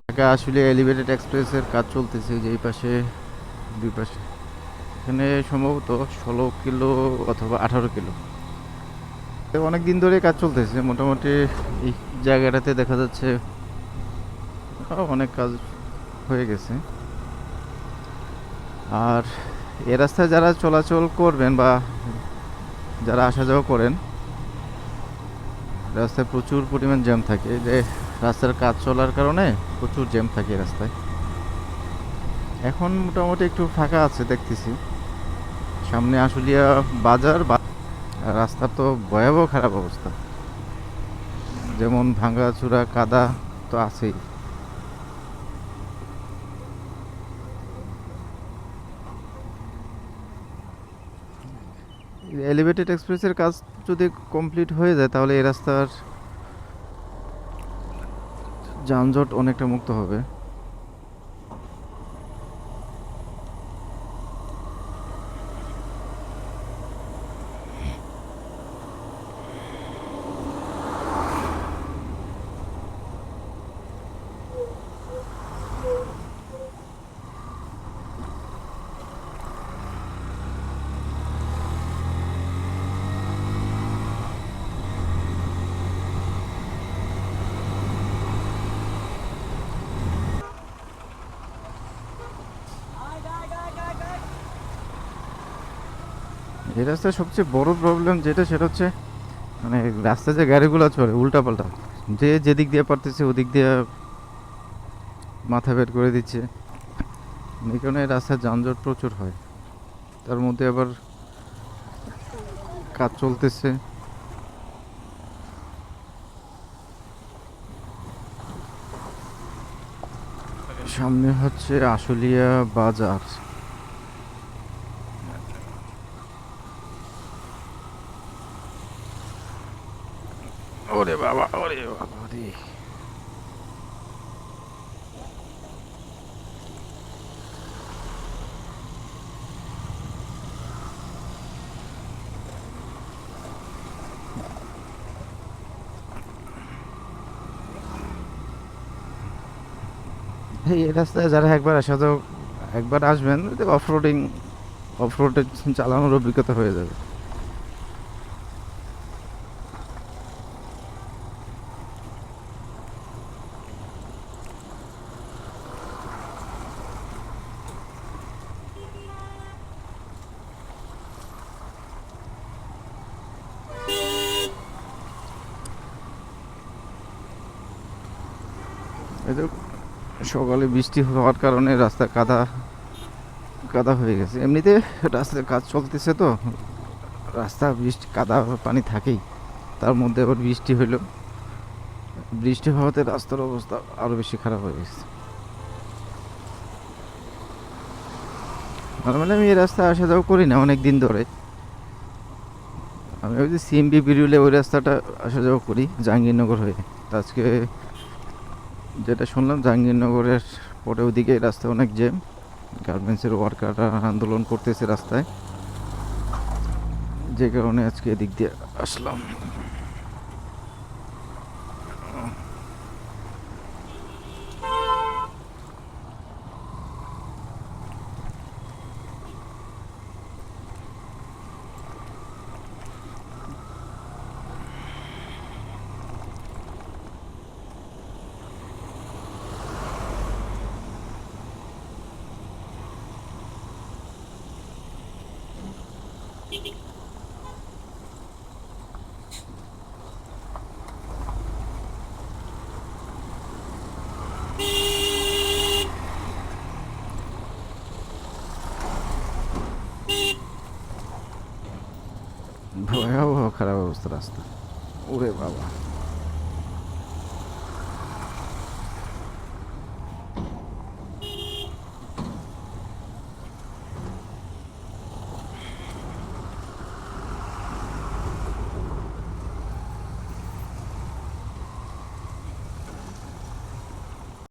ঢাকা আসলে এলিভেটেড এক্সপ্রেসের কাজ চলতেছে যে এই পাশে দুই পাশে। এখানে সম্ভবত 16 কিলো অথবা 18 কিলো, অনেক দিন ধরে কাজ চলতেছে মোটামুটি। এই জায়গাটাতে দেখা যাচ্ছে অনেক কাজ হয়ে গেছে। আর এ রাস্তায় যারা চলাচল করবেন বা যারা আসা যাওয়া করেন, রাস্তায় প্রচুর পরিমাণ জ্যাম থাকে। যে রাস্তার কাজ চলার কারণে প্রচুর জ্যাম থাকে রাস্তায়। এখন মোটামুটি একটু ফাঁকা আছে দেখতেছি। সামনে আশুলিয়া বাজার, রাস্তার তো ভয়াবহ খারাপ অবস্থা, যেমন ভাঙাচোরা কাদা তো আছেই। এলিভেটেড এক্সপ্রেসের কাজ যদি কমপ্লিট হয়ে যায় তাহলে এই রাস্তার যানজট অনেকটা মুক্ত হবে। এই রাস্তার সবচেয়ে বড় প্রবলেম যেটা, সেটা হচ্ছে মানে রাস্তায় যে গাড়িগুলো চলে উল্টাপাল্টা, যে যেদিক দিয়ে পারতেছে ওদিক দিয়ে মাথা বের করে দিচ্ছে। এই কারণে রাস্তায় যানজট প্রচুর হয়। তার মধ্যে আবার কাজ চলতেছে। সামনে হচ্ছে আশুলিয়া বাজার। ওরে বাবা, ওরে বাবা রে! এই রাস্তায় যারা একবার আসা যাও, একবার আসবেন, অফরোডে চালানোর অভিজ্ঞতা হয়ে যাবে। এই তো সকালে বৃষ্টি হওয়ার কারণে রাস্তা কাদা কাদা হয়ে গেছে। এমনিতে রাস্তায় কাজ চলতেছে তো রাস্তা বৃষ্টি কাদা পানি থাকেই, তার মধ্যে আবার বৃষ্টি হইলো। বৃষ্টি হওয়াতে রাস্তার অবস্থা আরো বেশি খারাপ হয়ে গেছে। নর্মালি আমি এই রাস্তায় আসা যাওয়া করি না অনেক দিন ধরে। আমি ওই যে সিএমবি বিরুলে ওই রাস্তাটা আসা যাওয়া করি জাহাঙ্গীরনগর হয়ে। তা আজকে যেটা শুনলাম জাহাঙ্গীরনগরের পরে ওদিকে রাস্তায় অনেক জ্যাম, গার্মেন্টসের ওয়ার্কাররা আন্দোলন করতেছে রাস্তায়, যে কারণে আজকে এদিক দিয়ে আসলাম। ভয়াবহ খারাপ অবস্থা রাস্তা, ওরে বাবা!